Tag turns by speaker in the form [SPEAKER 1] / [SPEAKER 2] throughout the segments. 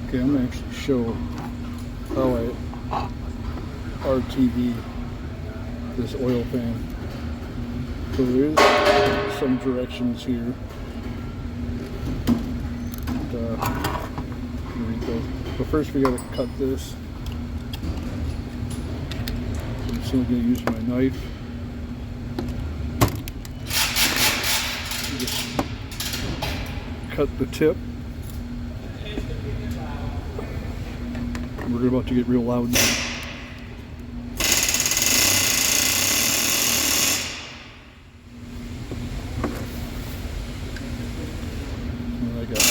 [SPEAKER 1] Okay, I'm going to actually show how I RTV this oil pan. So there is some directions here. But first we got to cut this. So I'm still going to use my knife. Just cut the tip. We're about to get real loud now. And I got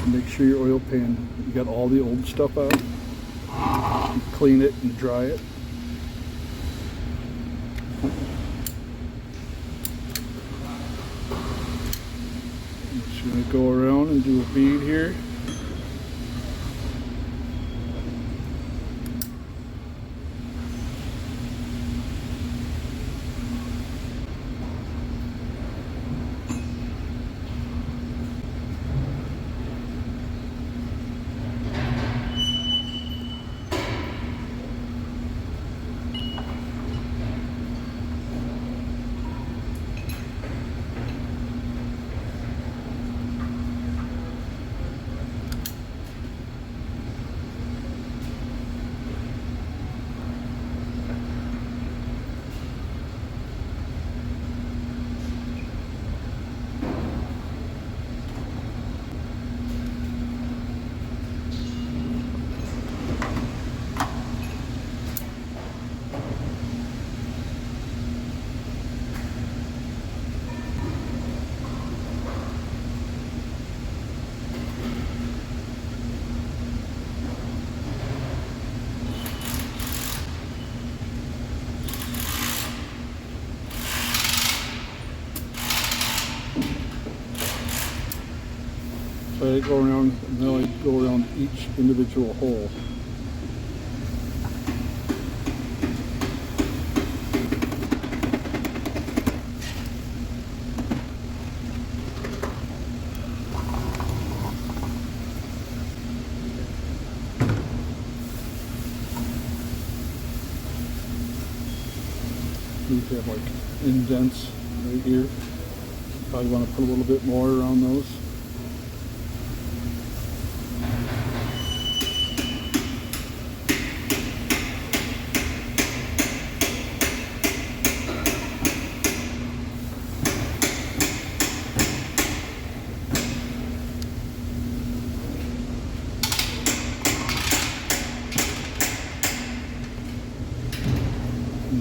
[SPEAKER 1] make sure your oil pan, you got all the old stuff out. You clean it and dry it. Just gonna go around and do a bead here. So I go around, and then I go around each individual hole. These have like indents right here. Probably want to put a little bit more around those.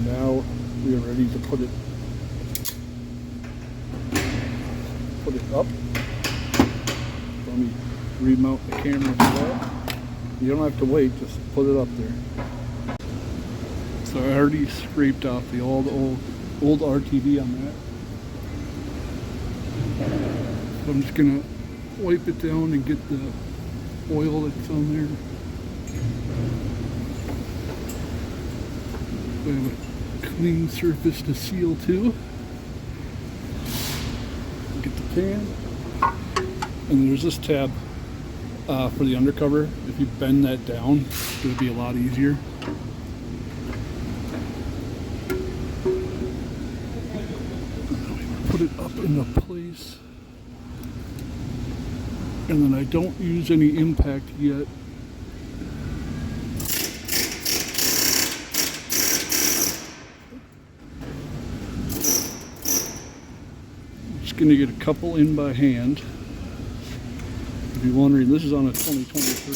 [SPEAKER 1] Now we are ready to put it up. Let me remount the camera for that. You don't have to wait, just put it up there. So I already scraped off the old RTV on that. So I'm just gonna wipe it down and get the oil that's on there. We have a clean surface to seal to. Get the pan. And there's this tab for the undercover. If you bend that down, it'll be a lot easier. Put it up into place. And then I don't use any impact yet. Going to get a couple in by hand. If you're wondering, this is on a 2023.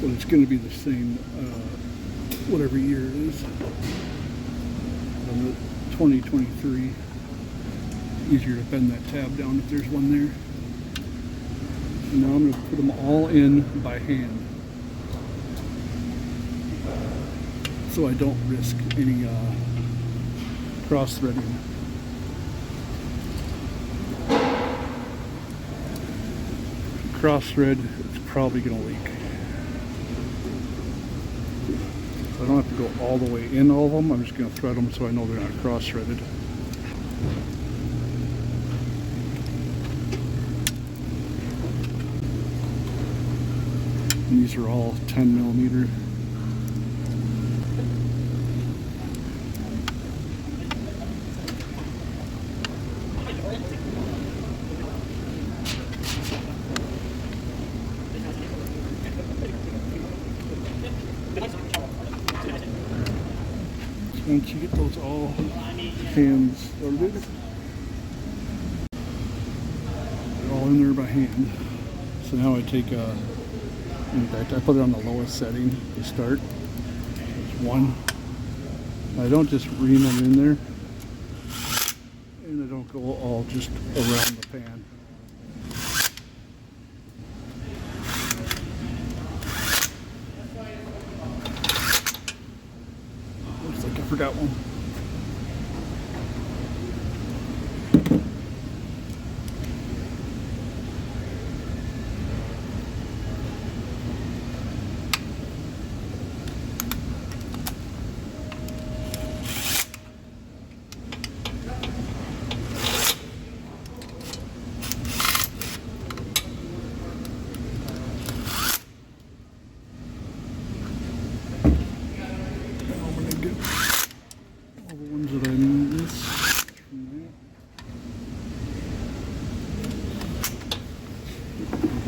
[SPEAKER 1] But it's going to be the same whatever year it is. On the 2023, easier to bend that tab down if there's one there. And now I'm going to put them all in by hand, so I don't risk any cross-threading. cross thread, it's probably going to leak. So I don't have to go all the way in all of them. I'm just going to thread them so I know they're not cross threaded. And these are all 10 millimeter. Once you get those all hands started, they're all in there by hand. So now I take in fact, I put it on the lowest setting to start. There's one. I don't just ream them in there, and I don't go all just around the pan. Looks like I forgot one.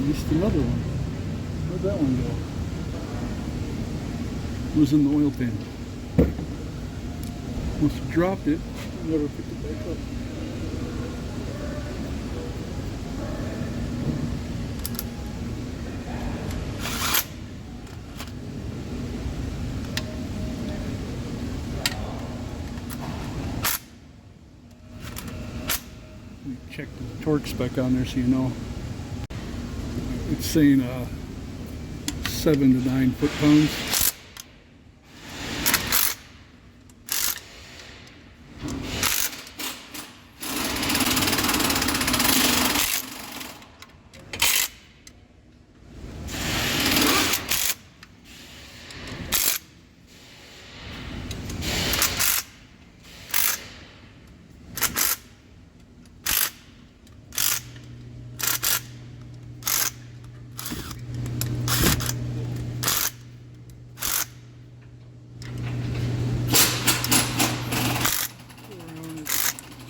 [SPEAKER 1] Missed another one. Where'd that one go? It was in the oil pan. Must have dropped it. Never picked it back up. Check the torque spec on there so you know. It's saying 7 to 9 foot-pounds.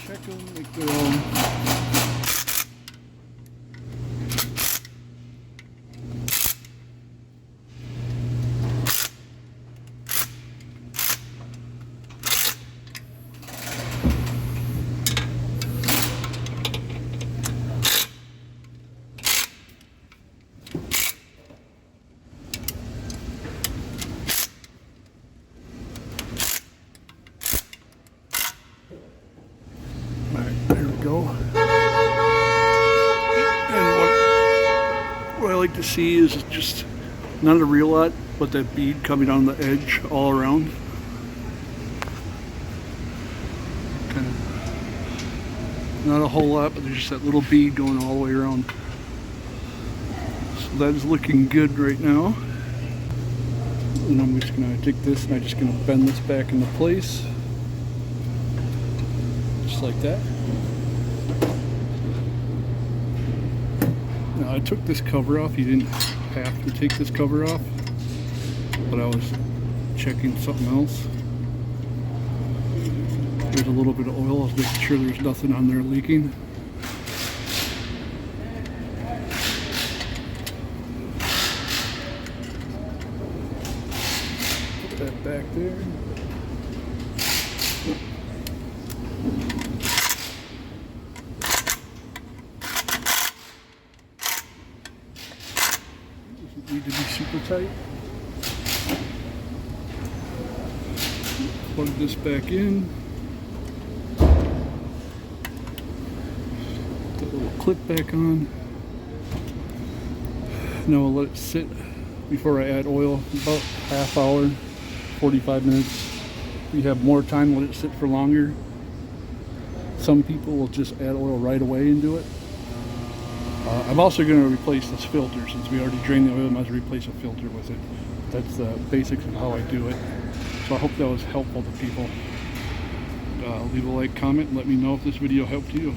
[SPEAKER 1] Check them, make their own. There we go. And what I like to see is just not a real lot, but that bead coming on the edge all around. Kind of not a whole lot, but there's just that little bead going all the way around. So that is looking good right now. And I'm just gonna take this and I'm just gonna bend this back into place. Just like that. Now I took this cover off. You didn't have to take this cover off, but I was checking something else. There's a little bit of oil. I was making sure there's nothing on there leaking. Put that back there. Need to be super tight. Plug this back in. Put the little clip back on. Now I'll let it sit before I add oil. About half hour, 45 minutes. If you have more time, let it sit for longer. Some people will just add oil right away and do it. I'm also going to replace this filter. Since we already drained the oil, I might as well replace a filter with it. That's the basics of how I do it. So I hope that was helpful to people. Leave a like, comment, and let me know if this video helped you.